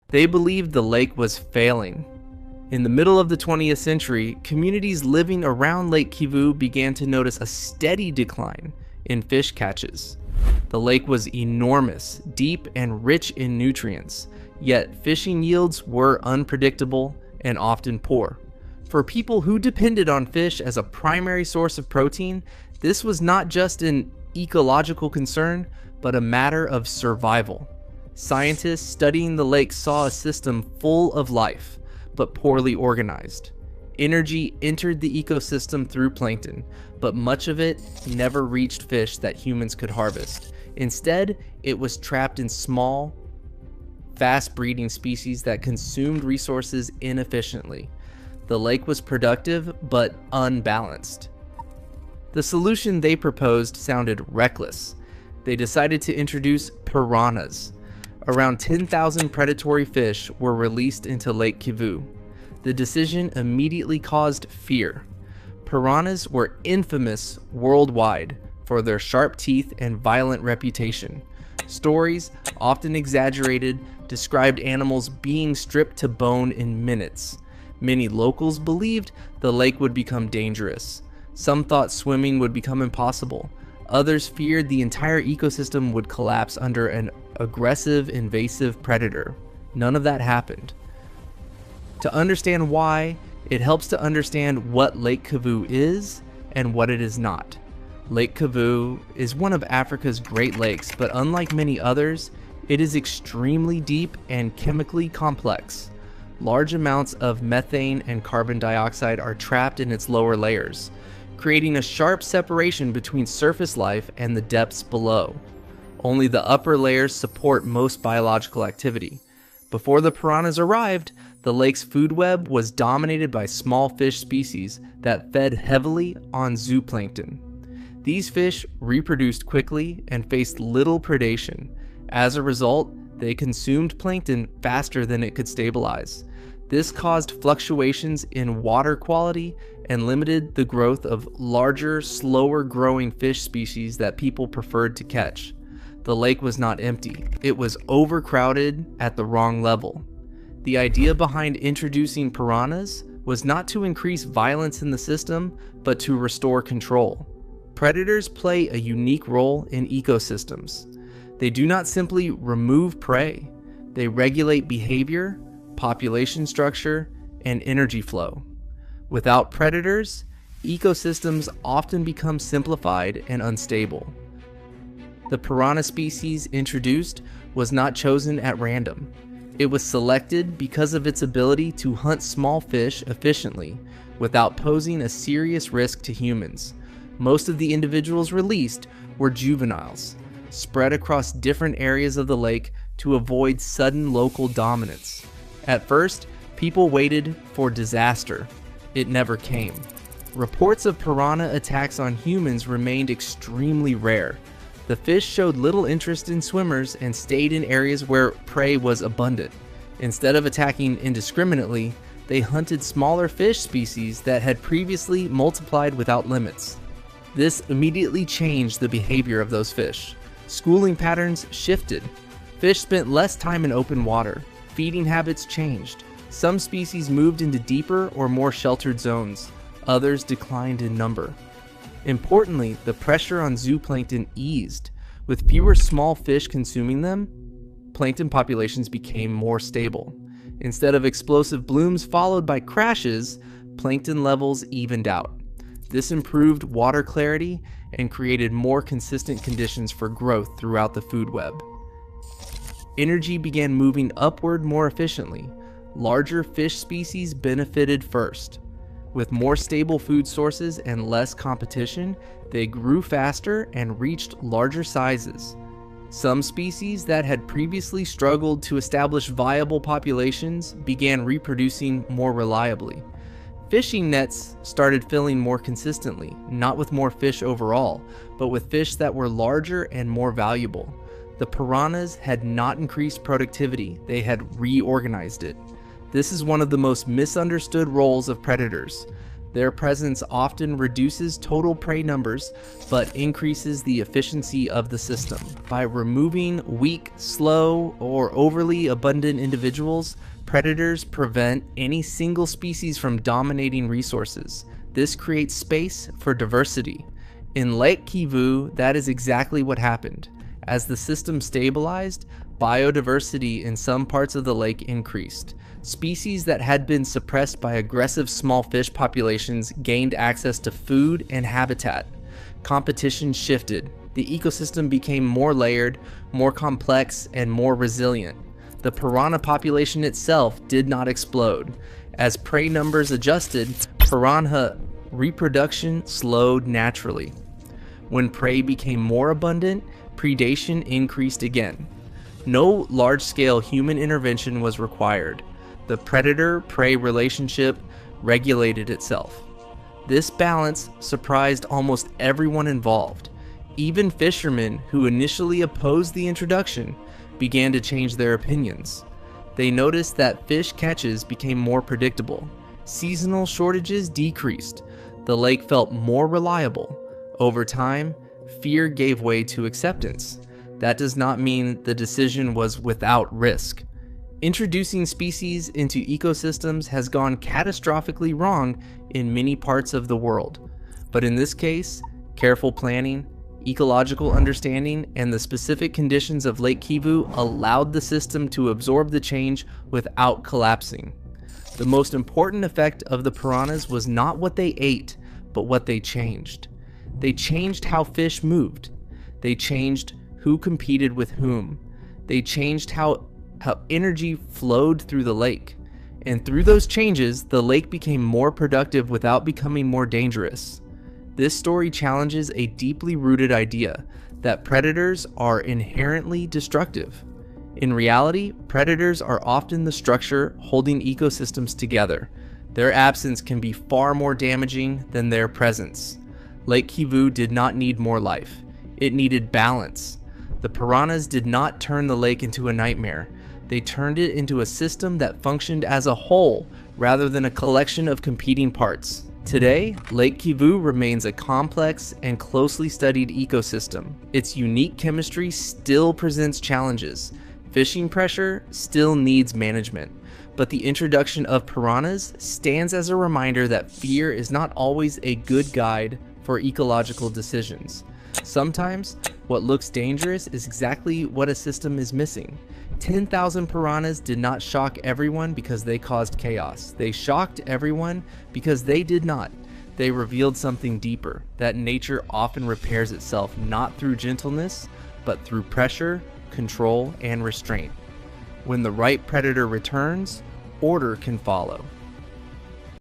They believed the lake was failing. In the middle of the 20th century, communities living around Lake Kivu began to notice a steady decline in fish catches. The lake was enormous, deep, and rich in nutrients, yet fishing yields were unpredictable and often poor. For people who depended on fish as a primary source of protein, this was not just an ecological concern, but a matter of survival. Scientists studying the lake saw a system full of life, but poorly organized. Energy entered the ecosystem through plankton, but much of it never reached fish that humans could harvest. Instead, it was trapped in small, fast-breeding species that consumed resources inefficiently. The lake was productive, but unbalanced. The solution they proposed sounded reckless. They decided to introduce piranhas. Around 10,000 predatory fish were released into Lake Kivu. The decision immediately caused fear. Piranhas were infamous worldwide for their sharp teeth and violent reputation. Stories, often exaggerated, described animals being stripped to bone in minutes. Many locals believed the lake would become dangerous. Some thought swimming would become impossible. Others feared the entire ecosystem would collapse under an aggressive, invasive predator. None of that happened. To understand why, it helps to understand what Lake Kivu is and what it is not. Lake Kivu is one of Africa's Great Lakes, but unlike many others, it is extremely deep and chemically complex. Large amounts of methane and carbon dioxide are trapped in its lower layers, creating a sharp separation between surface life and the depths below. Only the upper layers support most biological activity. Before the piranhas arrived, the lake's food web was dominated by small fish species that fed heavily on zooplankton. These fish reproduced quickly and faced little predation. As a result, they consumed plankton faster than it could stabilize. This caused fluctuations in water quality and limited the growth of larger, slower growing fish species that people preferred to catch. The lake was not empty. It was overcrowded at the wrong level. The idea behind introducing piranhas was not to increase violence in the system, but to restore control. Predators play a unique role in ecosystems. They do not simply remove prey. They regulate behavior, population structure, and energy flow. Without predators, ecosystems often become simplified and unstable. The piranha species introduced was not chosen at random. It was selected because of its ability to hunt small fish efficiently without posing a serious risk to humans. Most of the individuals released were juveniles, spread across different areas of the lake to avoid sudden local dominance. At first, people waited for disaster. It never came. Reports of piranha attacks on humans remained extremely rare. The fish showed little interest in swimmers and stayed in areas where prey was abundant. Instead of attacking indiscriminately, they hunted smaller fish species that had previously multiplied without limits. This immediately changed the behavior of those fish. Schooling patterns shifted. Fish spent less time in open water. Feeding habits changed. Some species moved into deeper or more sheltered zones. Others declined in number. Importantly, the pressure on zooplankton eased. With fewer small fish consuming them, plankton populations became more stable. Instead of explosive blooms followed by crashes, plankton levels evened out. This improved water clarity and created more consistent conditions for growth throughout the food web. Energy began moving upward more efficiently. Larger fish species benefited first. With more stable food sources and less competition, they grew faster and reached larger sizes. Some species that had previously struggled to establish viable populations began reproducing more reliably. Fishing nets started filling more consistently, not with more fish overall, but with fish that were larger and more valuable. The piranhas had not increased productivity, they had reorganized it. This is one of the most misunderstood roles of predators. Their presence often reduces total prey numbers, but increases the efficiency of the system. By removing weak, slow, or overly abundant individuals, predators prevent any single species from dominating resources. This creates space for diversity. In Lake Kivu, that is exactly what happened. As the system stabilized, biodiversity in some parts of the lake increased. Species that had been suppressed by aggressive small fish populations gained access to food and habitat. Competition shifted. The ecosystem became more layered, more complex, and more resilient. The piranha population itself did not explode. As prey numbers adjusted, piranha reproduction slowed naturally. When prey became more abundant, predation increased again. No large-scale human intervention was required. The predator-prey relationship regulated itself. This balance surprised almost everyone involved. Even fishermen who initially opposed the introduction began to change their opinions. They noticed that fish catches became more predictable. Seasonal shortages decreased. The lake felt more reliable. Over time, fear gave way to acceptance. That does not mean the decision was without risk. Introducing species into ecosystems has gone catastrophically wrong in many parts of the world. But in this case, careful planning, ecological understanding, and the specific conditions of Lake Kivu allowed the system to absorb the change without collapsing. The most important effect of the piranhas was not what they ate, but what they changed. They changed how fish moved. They changed who competed with whom. They changed how energy flowed through the lake. And through those changes, the lake became more productive without becoming more dangerous. This story challenges a deeply rooted idea that predators are inherently destructive. In reality, predators are often the structure holding ecosystems together. Their absence can be far more damaging than their presence. Lake Kivu did not need more life. It needed balance. The piranhas did not turn the lake into a nightmare. They turned it into a system that functioned as a whole rather than a collection of competing parts. Today, Lake Kivu remains a complex and closely studied ecosystem. Its unique chemistry still presents challenges. Fishing pressure still needs management. But the introduction of piranhas stands as a reminder that fear is not always a good guide for ecological decisions. Sometimes, what looks dangerous is exactly what a system is missing. 10,000 piranhas did not shock everyone because they caused chaos. They shocked everyone because they did not. They revealed something deeper, that nature often repairs itself not through gentleness, but through pressure, control, and restraint. When the right predator returns, order can follow.